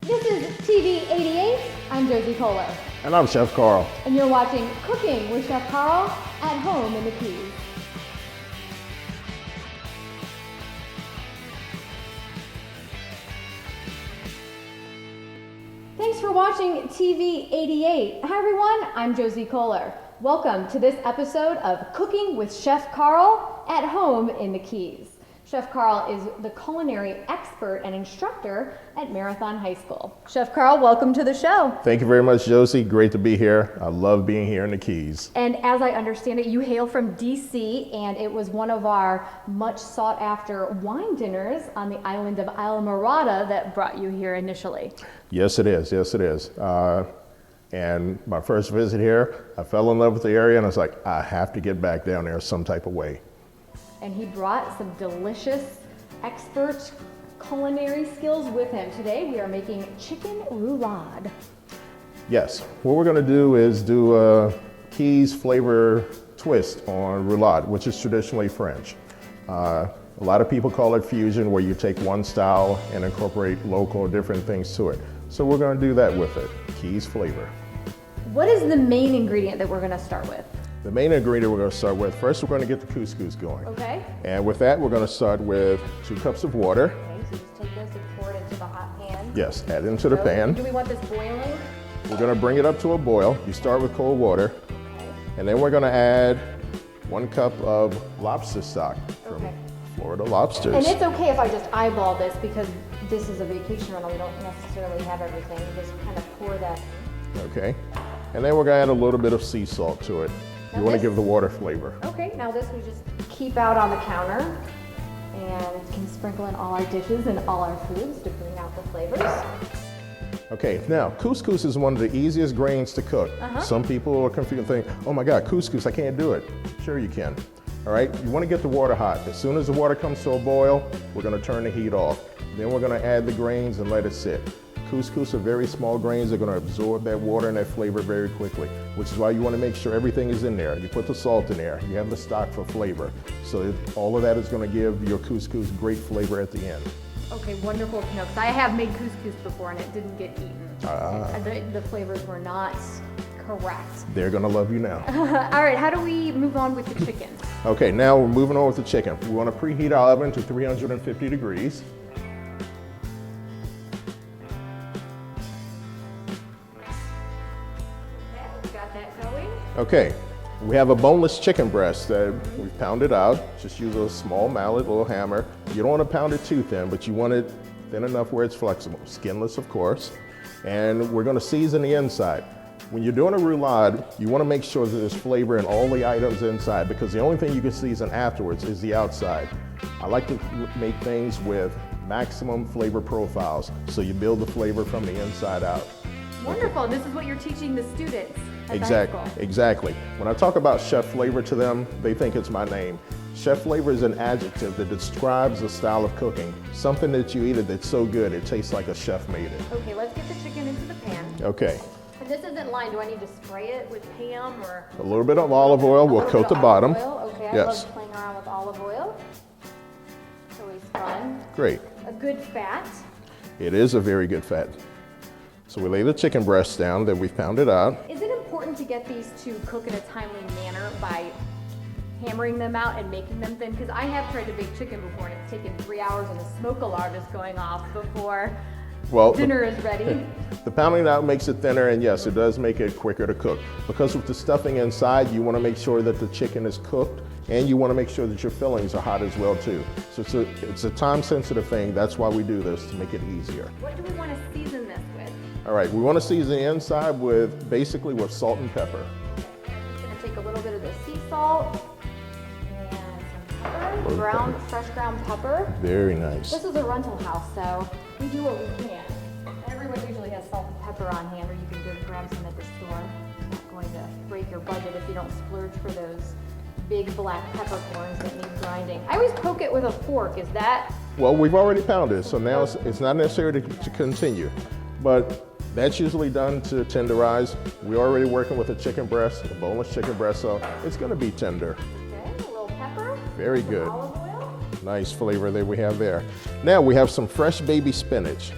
This is TV 88. I'm Josie Koler. And I'm Chef Carl. And you're watching Cooking with Chef Carl at home in the Keys. Thanks for watching TV 88. Hi everyone, I'm Josie Koler. Welcome to this episode of Cooking with Chef Carl at home in the Keys. Chef Carl is the culinary expert and instructor at Marathon High School. Chef Carl, welcome to the show. Thank you very much, Josie. Great to be here. I love being here in the Keys. And as I understand it, you hail from DC, and it was one of our much sought after wine dinners on the island of Islamorada that brought you here initially. Yes, it is. Yes, it is. And my first visit here, I fell in love with the area, and I was like, I have to get back down there some type of way. And he brought some delicious expert culinary skills with him. Today we are making chicken roulade. Yes, what we're going to do is do a Keys flavor twist on roulade, which is traditionally French. A lot of people call it fusion, where you take one style and incorporate local different things to it. So we're going to do that with it, Keys flavor. What is the main ingredient that we're going to start with? The main ingredient we're going to start with, first we're going to get the couscous going. Okay. And with that, we're going to start with 2 cups of water. Okay, so just take this and pour it into the hot pan. Yes, add it into the pan. Do we want this boiling? We're going to bring it up to a boil. You start with cold water. Okay. And then we're going to add 1 cup of lobster stock from Florida Lobsters. And it's okay if I just eyeball this, because this is a vacation rental. We don't necessarily have everything. We just kind of pour that in. Okay. And then we're going to add a little bit of sea salt to it. You want to give the water flavor. Okay, now this we just keep out on the counter and can sprinkle in all our dishes and all our foods to bring out the flavors. Okay, now couscous is one of the easiest grains to cook. Some people are confused and think, oh my God, couscous, I can't do it. Sure you can. All right, you want to get the water hot. As soon as the water comes to a boil, we're going to turn the heat off. Then we're going to add the grains and let it sit. Couscous are very small grains. They're going to absorb that water and that flavor very quickly, which is why you want to make sure everything is in there. You put the salt in there. You have the stock for flavor. So all of that is going to give your couscous great flavor at the end. Okay, wonderful to know, because I have made couscous before and it didn't get eaten. The flavors were not correct. They're going to love you now. All right, how do we move on with the chicken? Okay, now we're moving on with the chicken. We want to preheat our oven to 350 degrees. Okay, we have a boneless chicken breast that we've pounded out. Just use a small mallet, little hammer. You don't want to pound it too thin, but you want it thin enough where it's flexible. Skinless, of course. And we're going to season the inside. When you're doing a roulade, you want to make sure that there's flavor in all the items inside, because the only thing you can season afterwards is the outside. I like to make things with maximum flavor profiles, so you build the flavor from the inside out. Wonderful. This is what you're teaching the students. Exactly. When I talk about chef flavor to them, they think it's my name. Chef flavor is an adjective that describes a style of cooking. Something that you eat that's so good it tastes like a chef made it. Okay, let's get the chicken into the pan. Okay. And this isn't lined. Do I need to spray it with Pam or? A little bit of olive oil will coat the bottom. Okay, I love playing around with olive oil. It's always fun. Great. A good fat. It is a very good fat. So we lay the chicken breasts down that we've pounded out. Is it important to get these to cook in a timely manner by hammering them out and making them thin? Because I have tried to bake chicken before and it's taken 3 hours and the smoke alarm is going off before dinner is ready. The pounding out makes it thinner, and yes, it does make it quicker to cook. Because with the stuffing inside, you want to make sure that the chicken is cooked, and you want to make sure that your fillings are hot as well too. So it's a time-sensitive thing. That's why we do this, to make it easier. What do we want to season this with? All right, we want to season the inside with salt and pepper. Okay, I'm just going to take a little bit of the sea salt and some pepper, fresh ground pepper. Very nice. This is a rental house, so we do what we can. Everyone usually has salt and pepper on hand, or you can go grab some at the store. It's not going to break your budget if you don't splurge for those big black peppercorns that need grinding. I always poke it with a fork. Is that? Well, we've already pounded, so now it's not necessary to continue. But that's usually done to tenderize. We're already working with a chicken breast, a boneless chicken breast, so it's going to be tender. Okay, a little pepper. Very good. Olive oil. Nice flavor that we have there. Now we have some fresh baby spinach.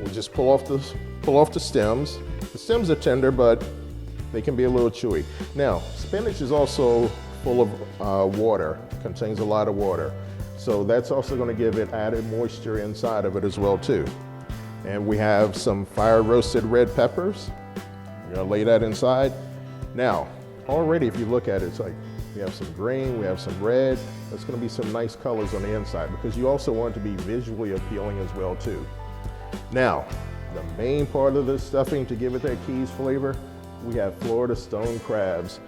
we just pull off the stems. The stems are tender, but they can be a little chewy. Now, spinach is also full of water, contains a lot of water. So that's also going to give it added moisture inside of it as well too. And we have some fire roasted red peppers. We're going to lay that inside. Now, already if you look at it, it's like we have some green, we have some red. That's going to be some nice colors on the inside because you also want it to be visually appealing as well too. Now, the main part of the stuffing to give it that Keys flavor, we have Florida stone crabs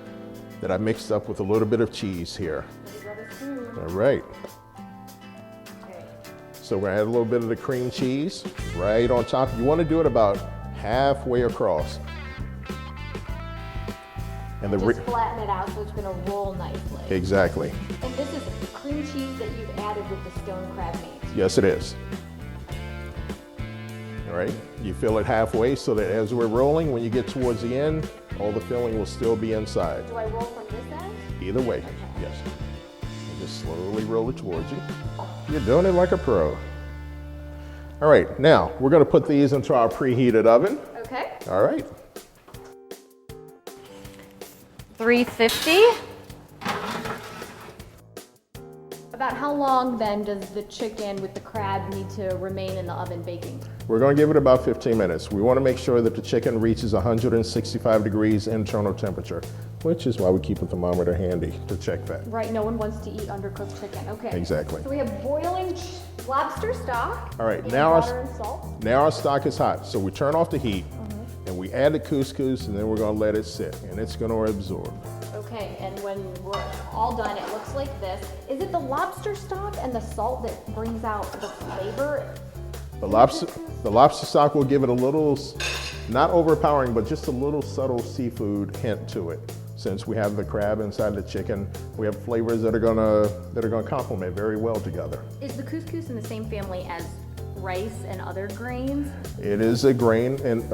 that I mixed up with a little bit of cheese here. All right. So we're gonna add a little bit of the cream cheese right on top. You wanna do it about halfway across. And just flatten it out so it's gonna roll nicely. Exactly. And this is cream cheese that you've added with the stone crab meat. Yes, it is. All right, you fill it halfway so that as we're rolling, when you get towards the end, all the filling will still be inside. Do I roll from this end? Either way, okay. Yes. And just slowly roll it towards you. You're doing it like a pro. All right, now we're gonna put these into our preheated oven. Okay. All right. 350. About how long then does the chicken with the crab need to remain in the oven baking? We're going to give it about 15 minutes. We want to make sure that the chicken reaches 165 degrees internal temperature, which is why we keep a thermometer handy to check that. Right, no one wants to eat undercooked chicken. Okay. Exactly. So we have boiling lobster stock. All right, now our stock is hot, so we turn off the heat and we add the couscous, and then we're going to let it sit, and it's going to absorb. Okay, and when we're all done, it looks like this. Is it the lobster stock and the salt that brings out the flavor? The lobster stock will give it a little, not overpowering, but just a little subtle seafood hint to it. Since we have the crab inside the chicken, we have flavors that are gonna complement very well together. Is the couscous in the same family as rice and other grains? It is a grain, and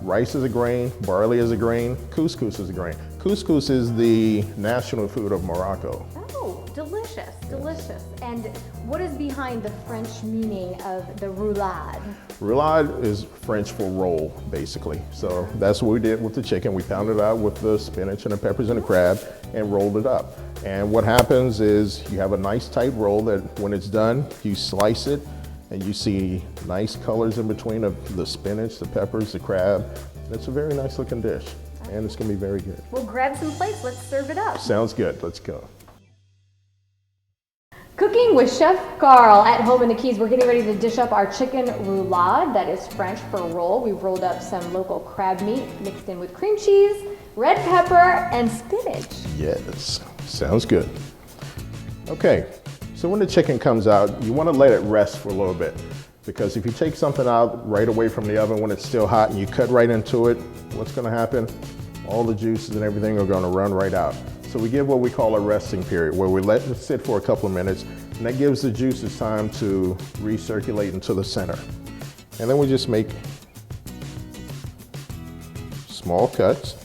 rice is a grain, barley is a grain, couscous is a grain. Couscous is the national food of Morocco. Oh, delicious, delicious. And what is behind the French meaning of the roulade? Roulade is French for roll, basically. So that's what we did with the chicken. We pounded it out with the spinach and the peppers and the crab and rolled it up. And what happens is you have a nice tight roll that when it's done, you slice it and you see nice colors in between of the spinach, the peppers, the crab. It's a very nice looking dish. And it's gonna be very good. We'll grab some plates, let's serve it up. Sounds good, let's go. Cooking with Chef Carl at home in the Keys. We're getting ready to dish up our chicken roulade, that is French for roll. We've rolled up some local crab meat mixed in with cream cheese, red pepper, and spinach. Yes, sounds good. Okay, so when the chicken comes out, you wanna let it rest for a little bit. Because if you take something out right away from the oven when it's still hot and you cut right into it, what's gonna happen? All the juices and everything are gonna run right out. So we give what we call a resting period, where we let it sit for a couple of minutes, and that gives the juices time to recirculate into the center. And then we just make small cuts,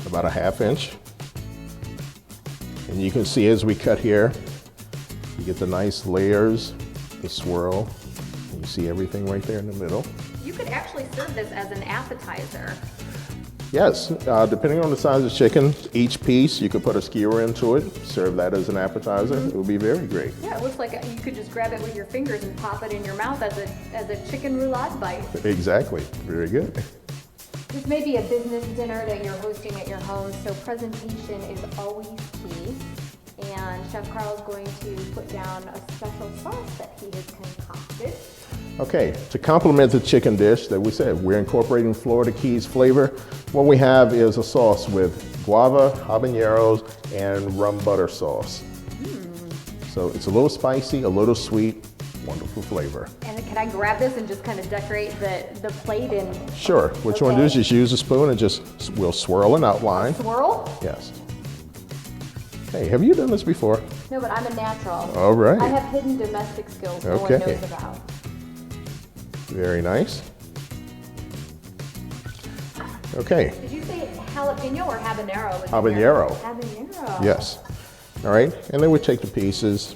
about a ½ inch. And you can see as we cut here, you get the nice layers, the swirl, and you see everything right there in the middle. You could actually serve this as an appetizer. Yes, depending on the size of the chicken, each piece, you could put a skewer into it, serve that as an appetizer. It would be very great. Yeah, it looks like you could just grab it with your fingers and pop it in your mouth as a chicken roulade bite. Exactly, very good. This may be a business dinner that you're hosting at your home, so presentation is always key. And Chef Carl is going to put down a special sauce that he has concocted. Okay, to complement the chicken dish that we said, we're incorporating Florida Keys flavor. What we have is a sauce with guava, habaneros, and rum butter sauce. So it's a little spicy, a little sweet, wonderful flavor. And can I grab this and just kind of decorate the plate in? Sure, what you want to do is just use a spoon and we'll swirl an outline. Swirl? Yes. Hey, have you done this before? No, but I'm a natural. All right. I have hidden domestic skills no one knows about. Very nice. Okay. Did you say jalapeno or habanero? Habanero. Habanero. Yes. All right, and then we take the pieces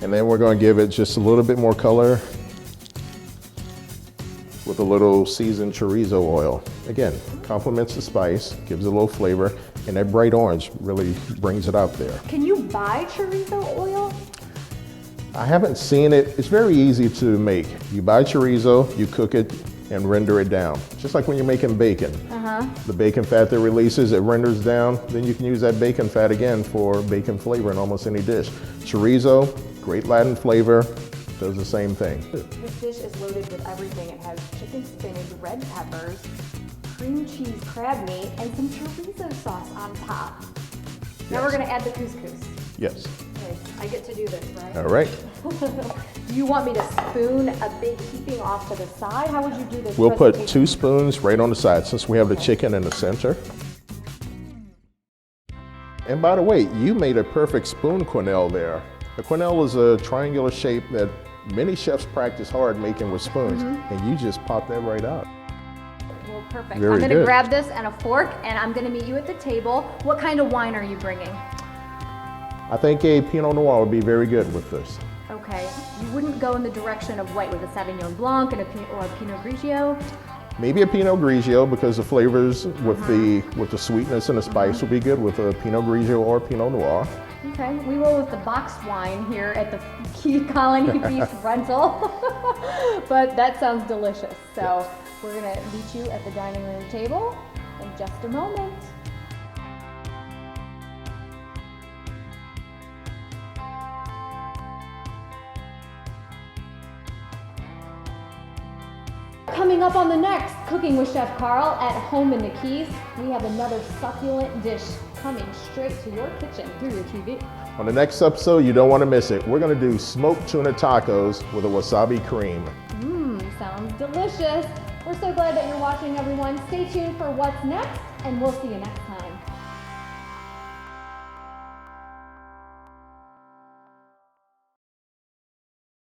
And then we're going to give it just a little bit more color with a little seasoned chorizo oil. Again, complements the spice, gives it a little flavor, and that bright orange really brings it out there. Can you buy chorizo oil? I haven't seen it. It's very easy to make. You buy chorizo, you cook it, and render it down. Just like when you're making bacon. The bacon fat that releases, it renders down, then you can use that bacon fat again for bacon flavor in almost any dish. Chorizo, great Latin flavor, does the same thing. This dish is loaded with everything. It has chicken spinach, red peppers, cream cheese crab meat, and some chorizo sauce on top. Now we're gonna add the couscous. Yes. Okay, I get to do this, right? All right. Do you want me to spoon a big heaping off to the side? How would you do this? We'll put 2 spoons right on the side since we have the chicken in the center. And by the way, you made a perfect spoon quenelle there. The quenelle is a triangular shape that many chefs practice hard making with spoons, and you just pop that right out. Well, perfect. Very I'm gonna good. grab this and a fork, and I'm gonna meet you at the table. What kind of wine are you bringing? I think a Pinot Noir would be very good with this. Okay, you wouldn't go in the direction of white with a Sauvignon Blanc and or a Pinot Grigio? Maybe a Pinot Grigio because the flavors with the sweetness and the spice will be good with a Pinot Grigio or Pinot Noir. Okay, we roll with the boxed wine here at the Key Colony Beef Rental, but that sounds delicious. So we're gonna meet you at the dining room table in just a moment. Coming up on the next Cooking with Chef Carl at home in the Keys, we have another succulent dish coming straight to your kitchen through your TV. On the next episode, you don't want to miss it. We're going to do smoked tuna tacos with a wasabi cream. Sounds delicious. We're so glad that you're watching, everyone. Stay tuned for what's next, and we'll see you next time.